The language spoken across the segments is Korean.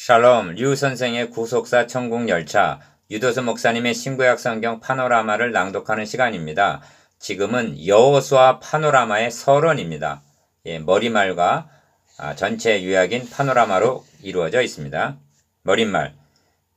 샬롬, 류 선생의 구속사 천국열차, 유도수 목사님의 신구약 성경 파노라마를 낭독하는 시간입니다. 지금은 여호수아 파노라마의 서론입니다. 머리말과 전체 요약인 파노라마로 이루어져 있습니다. 머릿말,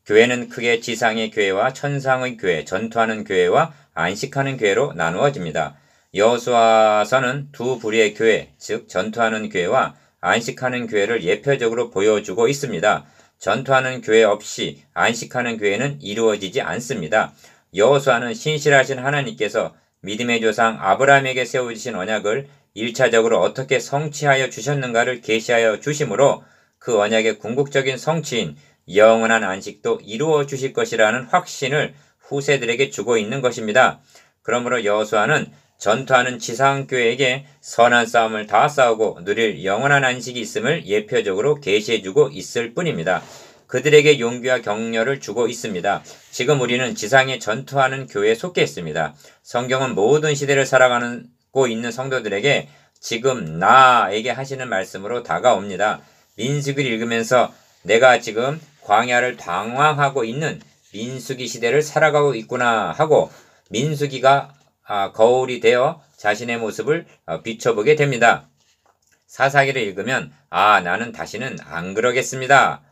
교회는 크게 지상의 교회와 천상의 교회, 전투하는 교회와 안식하는 교회로 나누어집니다. 여호수아서는 두 부류의 교회, 즉 전투하는 교회와 안식하는 교회를 예표적으로 보여주고 있습니다. 전투하는 교회 없이 안식하는 교회는 이루어지지 않습니다. 여호수아는 신실하신 하나님께서 믿음의 조상 아브라함에게 세우신 언약을 1차적으로 어떻게 성취하여 주셨는가를 계시하여 주심으로 그 언약의 궁극적인 성취인 영원한 안식도 이루어 주실 것이라는 확신을 후세들에게 주고 있는 것입니다. 그러므로 여호수아는 전투하는 지상교회에게 선한 싸움을 다 싸우고 누릴 영원한 안식이 있음을 예표적으로 계시해주고 있을 뿐입니다. 그들에게 용기와 격려를 주고 있습니다. 지금 우리는 지상에 전투하는 교회에 속해 있습니다. 성경은 모든 시대를 살아가고 있는 성도들에게 지금 나에게 하시는 말씀으로 다가옵니다. 민수기를 읽으면서 내가 지금 광야를 방황하고 있는 민수기 시대를 살아가고 있구나 하고 민수기가 거울이 되어 자신의 모습을 비춰보게 됩니다. 사사기를 읽으면 나는 다시는 안 그러겠습니다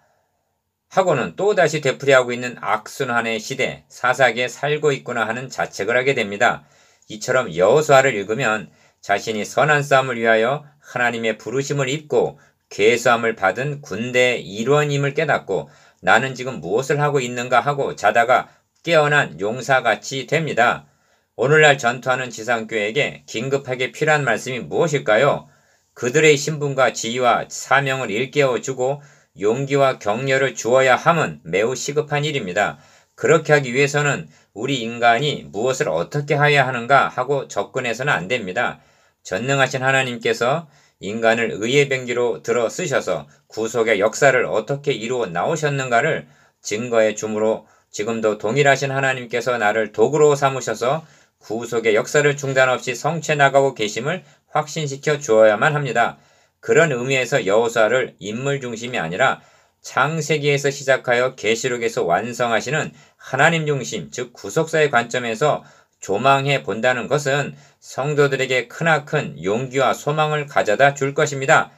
하고는 또다시 되풀이하고 있는 악순환의 시대 사사기에 살고 있구나 하는 자책을 하게 됩니다. 이처럼 여호수아를 읽으면 자신이 선한 싸움을 위하여 하나님의 부르심을 입고 계수함을 받은 군대의 일원임을 깨닫고 나는 지금 무엇을 하고 있는가 하고 자다가 깨어난 용사같이 됩니다. 오늘날 전투하는 지상교회에게 긴급하게 필요한 말씀이 무엇일까요? 그들의 신분과 지위와 사명을 일깨워주고 용기와 격려를 주어야 함은 매우 시급한 일입니다. 그렇게 하기 위해서는 우리 인간이 무엇을 어떻게 해야 하는가 하고 접근해서는 안 됩니다. 전능하신 하나님께서 인간을 의의 병기로 들어 쓰셔서 구속의 역사를 어떻게 이루어 나오셨는가를 증거해 주므로 지금도 동일하신 하나님께서 나를 도구로 삼으셔서 구속의 역사를 중단 없이 성취해 나가고 계심을 확신시켜 주어야만 합니다. 그런 의미에서 여호수아를 인물 중심이 아니라 창세기에서 시작하여 계시록에서 완성하시는 하나님 중심, 즉 구속사의 관점에서 조망해 본다는 것은 성도들에게 크나큰 용기와 소망을 가져다 줄 것입니다.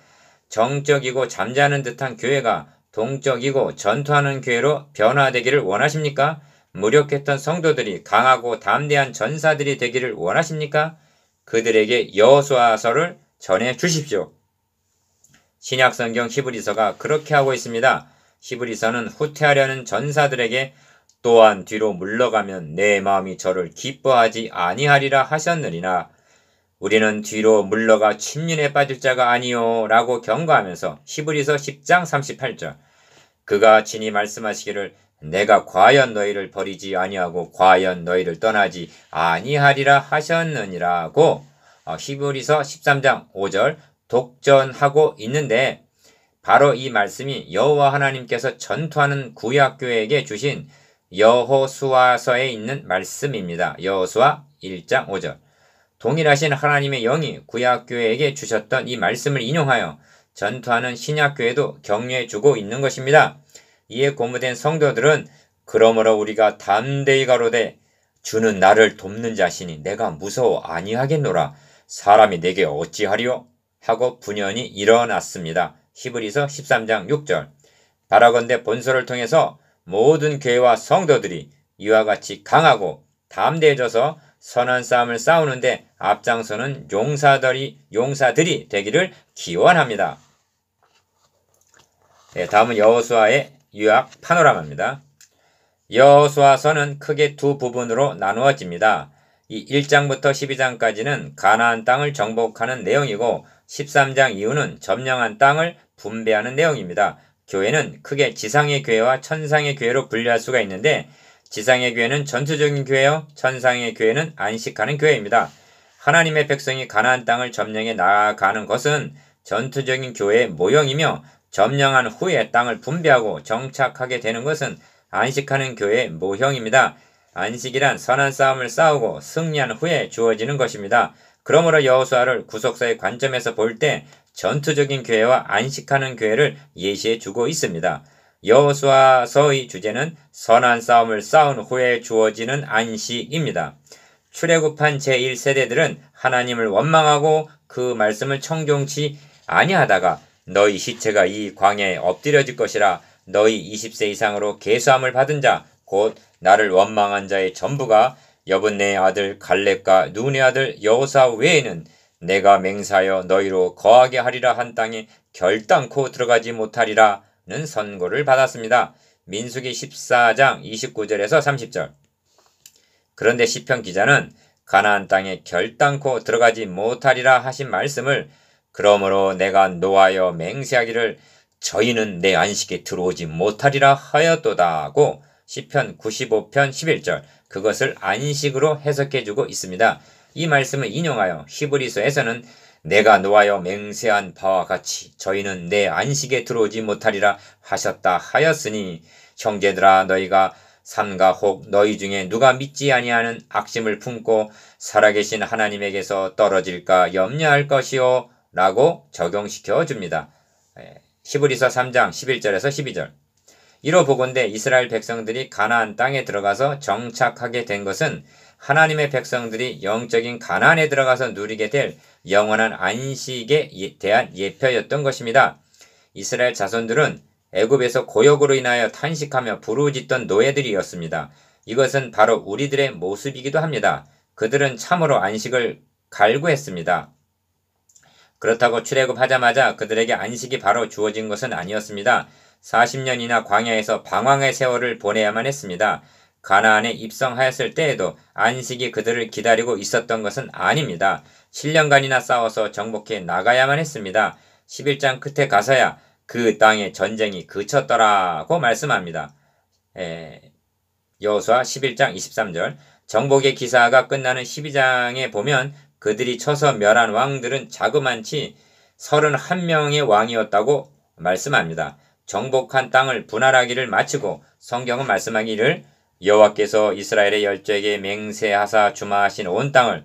정적이고 잠자는 듯한 교회가 동적이고 전투하는 교회로 변화되기를 원하십니까? 무력했던 성도들이 강하고 담대한 전사들이 되기를 원하십니까? 그들에게 여호수아서를 전해 주십시오. 신약성경 히브리서가 그렇게 하고 있습니다. 히브리서는 후퇴하려는 전사들에게 또한 뒤로 물러가면 내 마음이 저를 기뻐하지 아니하리라 하셨느니라. 우리는 뒤로 물러가 침륜에 빠질 자가 아니요 라고 경고하면서 히브리서 10장 38절 그가 친히 말씀하시기를 내가 과연 너희를 버리지 아니하고 과연 너희를 떠나지 아니하리라 하셨느니라고 히브리서 13장 5절 독전하고 있는데 바로 이 말씀이 여호와 하나님께서 전투하는 구약교회에게 주신 여호수아서에 있는 말씀입니다. 여호수아 1장 5절 동일하신 하나님의 영이 구약교회에게 주셨던 이 말씀을 인용하여 전투하는 신약교회도 격려해주고 있는 것입니다. 이에 고무된 성도들은 그러므로 우리가 담대히 가로되 주는 나를 돕는 자시니 내가 무서워 아니하겠노라 사람이 내게 어찌하리요 하고 분연히 일어났습니다. 히브리서 13장 6절 바라건대 본서를 통해서 모든 교회와 성도들이 이와 같이 강하고 담대해져서 선한 싸움을 싸우는데 앞장서는 용사들이 되기를 기원합니다. 다음은 여호수아의 요약 파노라마입니다. 여호수아서는 크게 두 부분으로 나누어집니다. 이 1장부터 12장까지는 가나안 땅을 정복하는 내용이고 13장 이후는 점령한 땅을 분배하는 내용입니다. 교회는 크게 지상의 교회와 천상의 교회로 분류할 수가 있는데 지상의 교회는 전투적인 교회요, 천상의 교회는 안식하는 교회입니다. 하나님의 백성이 가나안 땅을 점령해 나아가는 것은 전투적인 교회의 모형이며 점령한 후에 땅을 분배하고 정착하게 되는 것은 안식하는 교회의 모형입니다. 안식이란 선한 싸움을 싸우고 승리한 후에 주어지는 것입니다. 그러므로 여호수아를 구속사의 관점에서 볼 때 전투적인 교회와 안식하는 교회를 예시해 주고 있습니다. 여호수아서의 주제는 선한 싸움을 싸운 후에 주어지는 안식입니다. 출애굽한 제1세대들은 하나님을 원망하고 그 말씀을 청종치 아니하다가 너희 시체가 이 광야에 엎드려질 것이라 너희 20세 이상으로 계수함을 받은 자 곧 나를 원망한 자의 전부가 여분네의 아들 갈렙과 눈의 아들 여호수아 외에는 내가 맹세하여 너희로 거하게 하리라 한 땅에 결단코 들어가지 못하리라는 선고를 받았습니다. 민수기 14장 29절에서 30절. 그런데 시편 기자는 가나안 땅에 결단코 들어가지 못하리라 하신 말씀을 그러므로 내가 노하여 맹세하기를 저희는 내 안식에 들어오지 못하리라 하였도다고 시편 95편 11절 그것을 안식으로 해석해주고 있습니다. 이 말씀을 인용하여 히브리서에서는 내가 노하여 맹세한 바와 같이 저희는 내 안식에 들어오지 못하리라 하셨다 하였으니 형제들아 너희가 삼가 혹 너희 중에 누가 믿지 아니하는 악심을 품고 살아계신 하나님에게서 떨어질까 염려할 것이요 라고 적용시켜 줍니다. 히브리서 3장 11절에서 12절. 이로 보건대 이스라엘 백성들이 가나안 땅에 들어가서 정착하게 된 것은 하나님의 백성들이 영적인 가나안에 들어가서 누리게 될 영원한 안식에 대한 예표였던 것입니다. 이스라엘 자손들은 애굽에서 고역으로 인하여 탄식하며 부르짖던 노예들이었습니다. 이것은 바로 우리들의 모습이기도 합니다. 그들은 참으로 안식을 갈구했습니다. 그렇다고 출애굽하자마자 그들에게 안식이 바로 주어진 것은 아니었습니다. 40년이나 광야에서 방황의 세월을 보내야만 했습니다. 가나안에 입성하였을 때에도 안식이 그들을 기다리고 있었던 것은 아닙니다. 7년간이나 싸워서 정복해 나가야만 했습니다. 11장 끝에 가서야 그 땅의 전쟁이 그쳤더라고 말씀합니다. 여호수아 11장 23절. 정복의 기사가 끝나는 12장에 보면 그들이 쳐서 멸한 왕들은 자그만치 31명의 왕이었다고 말씀합니다. 정복한 땅을 분할하기를 마치고 성경은 말씀하기를 여호와께서 이스라엘의 열조에게 맹세하사 주마하신 온 땅을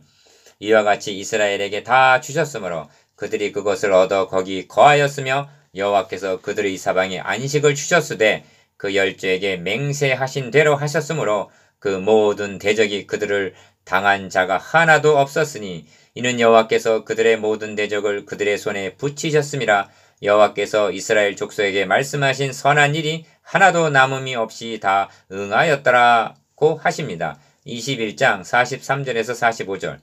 이와 같이 이스라엘에게 다 주셨으므로 그들이 그것을 얻어 거기 거하였으며 여호와께서 그들의 사방에 안식을 주셨으되 그 열조에게 맹세하신 대로 하셨으므로 그 모든 대적이 그들을 당한 자가 하나도 없었으니 이는 여호와께서 그들의 모든 대적을 그들의 손에 붙이셨음이라. 여호와께서 이스라엘 족속에게 말씀하신 선한 일이 하나도 남음이 없이 다 응하였더라고 하십니다. 21장 43절에서 45절.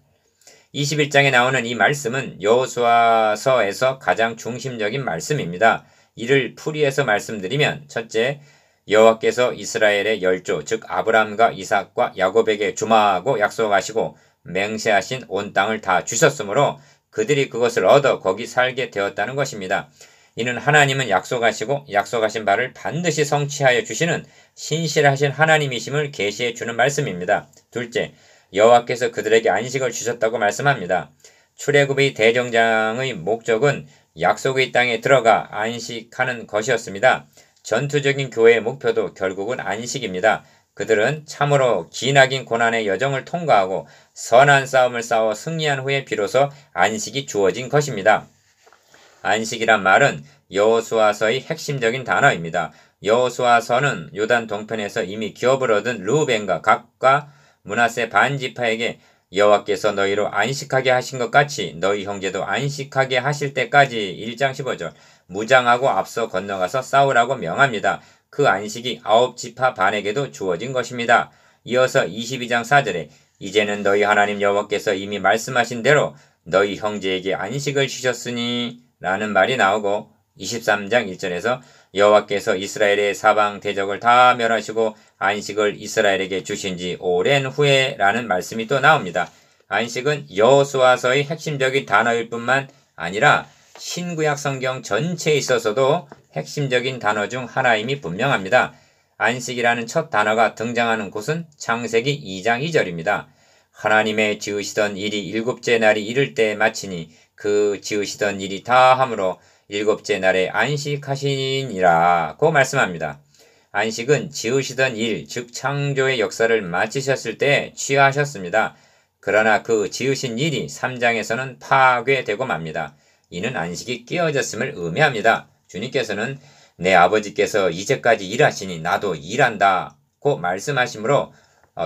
21장에 나오는 이 말씀은 여호수아서에서 가장 중심적인 말씀입니다. 이를 풀이해서 말씀드리면 첫째, 여호와께서 이스라엘의 열조 즉 아브람과 이삭과 야곱에게 주마하고 약속하시고 맹세하신 온 땅을 다 주셨으므로 그들이 그것을 얻어 거기 살게 되었다는 것입니다. 이는 하나님은 약속하시고 약속하신 바를 반드시 성취하여 주시는 신실하신 하나님이심을 계시해 주는 말씀입니다. 둘째, 여호와께서 그들에게 안식을 주셨다고 말씀합니다. 출애굽의 대정장의 목적은 약속의 땅에 들어가 안식하는 것이었습니다. 전투적인 교회의 목표도 결국은 안식입니다. 그들은 참으로 기나긴 고난의 여정을 통과하고 선한 싸움을 싸워 승리한 후에 비로소 안식이 주어진 것입니다. 안식이란 말은 여호수아서의 핵심적인 단어입니다. 여호수아서는 요단 동편에서 이미 기업을 얻은 르우벤과 gad과 므낫세 반지파에게 여호와께서 너희로 안식하게 하신 것 같이 너희 형제도 안식하게 하실 때까지 1장 15절 무장하고 앞서 건너가서 싸우라고 명합니다. 그 안식이 9지파 반에게도 주어진 것입니다. 이어서 22장 4절에 이제는 너희 하나님 여호와께서 이미 말씀하신 대로 너희 형제에게 안식을 주셨으니 라는 말이 나오고 23장 1절에서 여호와께서 이스라엘의 사방 대적을 다 멸하시고 안식을 이스라엘에게 주신 지 오랜 후에 라는 말씀이 또 나옵니다. 안식은 여호수아서의 핵심적인 단어일 뿐만 아니라 신구약 성경 전체에 있어서도 핵심적인 단어 중 하나임이 분명합니다. 안식이라는 첫 단어가 등장하는 곳은 창세기 2장 2절입니다. 하나님의 지으시던 일이 일곱째 날이 이를 때에 마치니 그 지으시던 일이 다 함으로 일곱째 날에 안식하시니라고 말씀합니다. 안식은 지으시던 일, 즉 창조의 역사를 마치셨을 때 취하셨습니다. 그러나 그 지으신 일이 3장에서는 파괴되고 맙니다. 이는 안식이 깨어졌음을 의미합니다. 주님께서는 내 아버지께서 이제까지 일하시니 나도 일한다고 말씀하시므로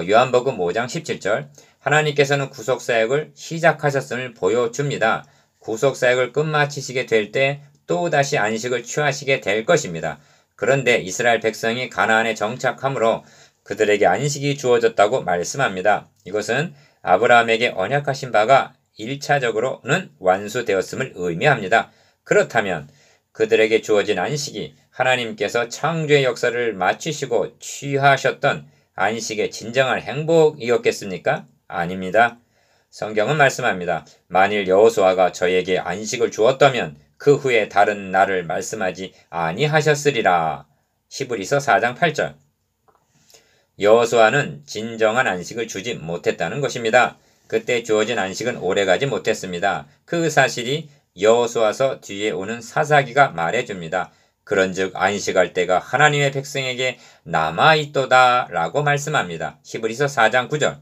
요한복음 5장 17절 하나님께서는 구속사역을 시작하셨음을 보여줍니다. 구속사역을 끝마치시게 될 때 또다시 안식을 취하시게 될 것입니다. 그런데 이스라엘 백성이 가나안에 정착함으로 그들에게 안식이 주어졌다고 말씀합니다. 이것은 아브라함에게 언약하신 바가 1차적으로는 완수되었음을 의미합니다. 그렇다면 그들에게 주어진 안식이 하나님께서 창조의 역사를 마치시고 취하셨던 안식의 진정한 행복이었겠습니까? 아닙니다. 성경은 말씀합니다. 만일 여호수아가 저에게 안식을 주었다면 그 후에 다른 날을 말씀하지 아니하셨으리라. 히브리서 4장 8절. 여호수아는 진정한 안식을 주지 못했다는 것입니다. 그때 주어진 안식은 오래가지 못했습니다. 그 사실이 여호수아서 뒤에 오는 사사기가 말해줍니다. 그런즉 안식할 때가 하나님의 백성에게 남아있도다 라고 말씀합니다. 히브리서 4장 9절.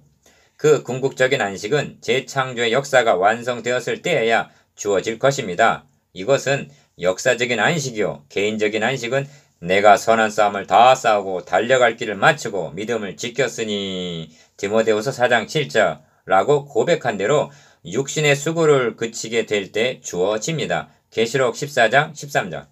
그 궁극적인 안식은 재창조의 역사가 완성되었을 때에야 주어질 것입니다. 이것은 역사적인 안식이요. 개인적인 안식은 내가 선한 싸움을 다 싸우고 달려갈 길을 마치고 믿음을 지켰으니 디모데후서 4장 7절 라고 고백한 대로 육신의 수고를 그치게 될 때 주어집니다. 계시록 14장 13절.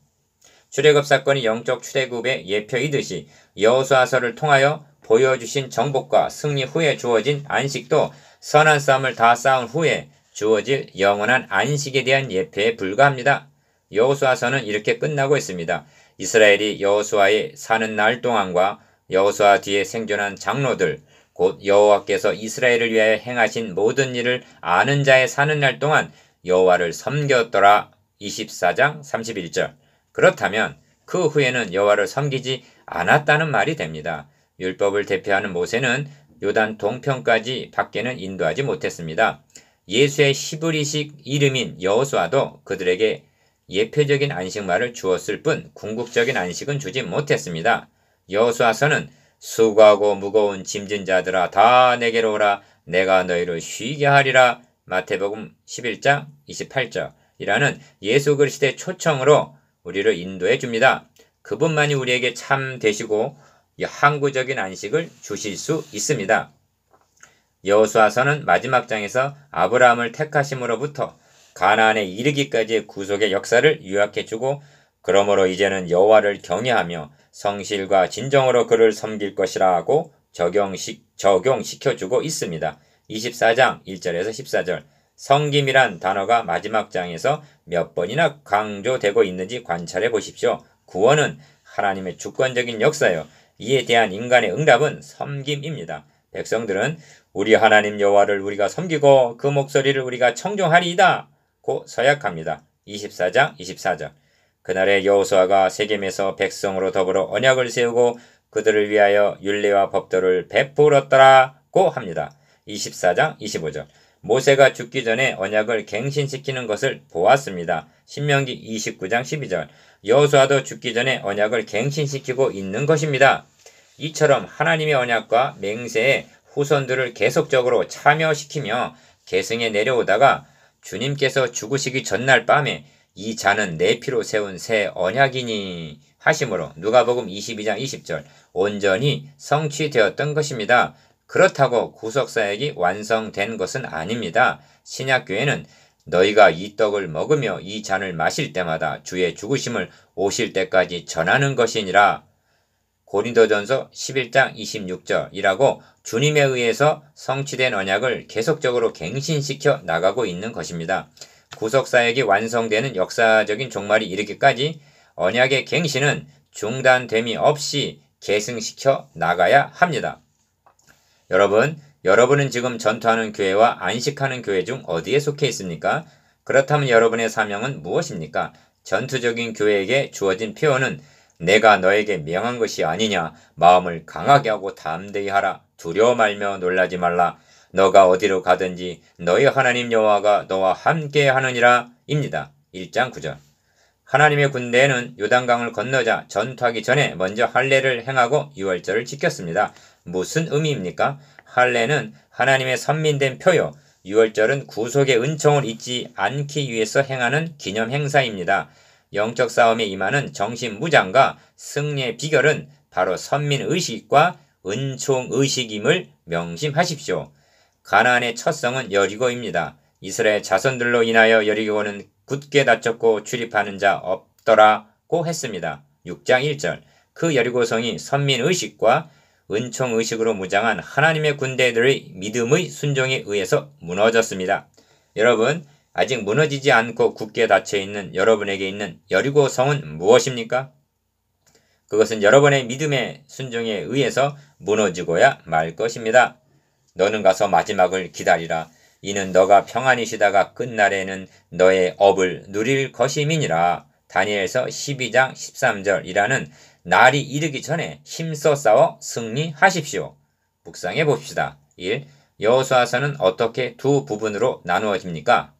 출애굽 사건이 영적 출애굽의 예표이듯이 여호수아서를 통하여 보여주신 정복과 승리 후에 주어진 안식도 선한 싸움을 다 싸운 후에 주어질 영원한 안식에 대한 예표에 불과합니다. 여호수아서는 이렇게 끝나고 있습니다. 이스라엘이 여호수아의 사는 날 동안과 여호수아 뒤에 생존한 장로들 곧 여호와께서 이스라엘을 위하여 행하신 모든 일을 아는 자의 사는 날 동안 여호와를 섬겼더라. 24장 31절. 그렇다면 그 후에는 여호와를 섬기지 않았다는 말이 됩니다. 율법을 대표하는 모세는 요단 동편까지 밖에는 인도하지 못했습니다. 예수의 히브리식 이름인 여호수아도 그들에게 예표적인 안식말을 주었을 뿐 궁극적인 안식은 주지 못했습니다. 여호수아서는 수고하고 무거운 짐진 자들아 다 내게로 오라 내가 너희를 쉬게 하리라 마태복음 11장 28절이라는 예수 그리스도의 초청으로 우리를 인도해 줍니다. 그분만이 우리에게 참 되시고 항구적인 안식을 주실 수 있습니다. 여호수아서는 마지막 장에서 아브라함을 택하심으로부터 가나안에 이르기까지의 구속의 역사를 요약해주고 그러므로 이제는 여호와를 경외하며 성실과 진정으로 그를 섬길 것이라고 적용시켜주고 있습니다. 24장 1절에서 14절 섬김이란 단어가 마지막 장에서 몇 번이나 강조되고 있는지 관찰해 보십시오. 구원은 하나님의 주권적인 역사요. 이에 대한 인간의 응답은 섬김입니다. 백성들은 우리 하나님 여호와를 우리가 섬기고 그 목소리를 우리가 청종하리이다 고 서약합니다. 24장 24절 그날에 여호수아가 세겜에서 백성으로 더불어 언약을 세우고 그들을 위하여 율례와 법도를 베풀었더라고 합니다. 24장 25절 모세가 죽기 전에 언약을 갱신시키는 것을 보았습니다. 신명기 29장 12절 여호수아도 죽기 전에 언약을 갱신시키고 있는 것입니다. 이처럼 하나님의 언약과 맹세에 후손들을 계속적으로 참여시키며 계승해 내려오다가 주님께서 죽으시기 전날 밤에 이 자는 내 피로 세운 새 언약이니 하심으로 누가복음 22장 20절 온전히 성취되었던 것입니다. 그렇다고 구속사역이 완성된 것은 아닙니다. 신약교회는 너희가 이 떡을 먹으며 이 잔을 마실 때마다 주의 죽으심을 오실 때까지 전하는 것이니라. 고린도전서 11장 26절이라고 주님에 의해서 성취된 언약을 계속적으로 갱신시켜 나가고 있는 것입니다. 구속사역이 완성되는 역사적인 종말이 이르기까지 언약의 갱신은 중단됨이 없이 계승시켜 나가야 합니다. 여러분은 지금 전투하는 교회와 안식하는 교회 중 어디에 속해 있습니까? 그렇다면 여러분의 사명은 무엇입니까? 전투적인 교회에게 주어진 표현은 내가 너에게 명한 것이 아니냐. 마음을 강하게 하고 담대히 하라. 두려워 말며 놀라지 말라. 너가 어디로 가든지 너희 하나님 여호와가 너와 함께 하느니라 입니다. 1장 9절 하나님의 군대는 요단강을 건너자 전투하기 전에 먼저 할례를 행하고 유월절을 지켰습니다. 무슨 의미입니까? 할례는 하나님의 선민된 표요. 유월절은 구속의 은총을 잊지 않기 위해서 행하는 기념 행사입니다. 영적 싸움에 임하는 정신무장과 승리의 비결은 바로 선민의식과 은총의식임을 명심하십시오. 가나안의 첫 성은 여리고입니다. 이스라엘 자손들로 인하여 여리고는 굳게 닫혔고 출입하는 자 없더라고 했습니다. 6장 1절. 그 여리고성이 선민의식과 은총의식으로 무장한 하나님의 군대들의 믿음의 순종에 의해서 무너졌습니다. 여러분, 아직 무너지지 않고 굳게 닫혀있는 여러분에게 있는 여리고성은 무엇입니까? 그것은 여러분의 믿음의 순종에 의해서 무너지고야 말 것입니다. 너는 가서 마지막을 기다리라. 이는 너가 평안히 쉬다가 끝날에는 너의 업을 누릴 것임이니라. 다니엘서 12장 13절이라는 날이 이르기 전에 힘써 싸워 승리하십시오. 묵상해 봅시다. 1. 여호수아서는 어떻게 두 부분으로 나누어집니까?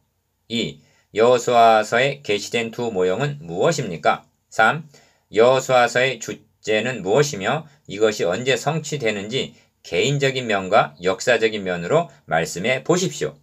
2. 여호수아서에 게시된 두 모형은 무엇입니까? 3. 여호수아서의 주제는 무엇이며 이것이 언제 성취되는지 개인적인 면과 역사적인 면으로 말씀해 보십시오.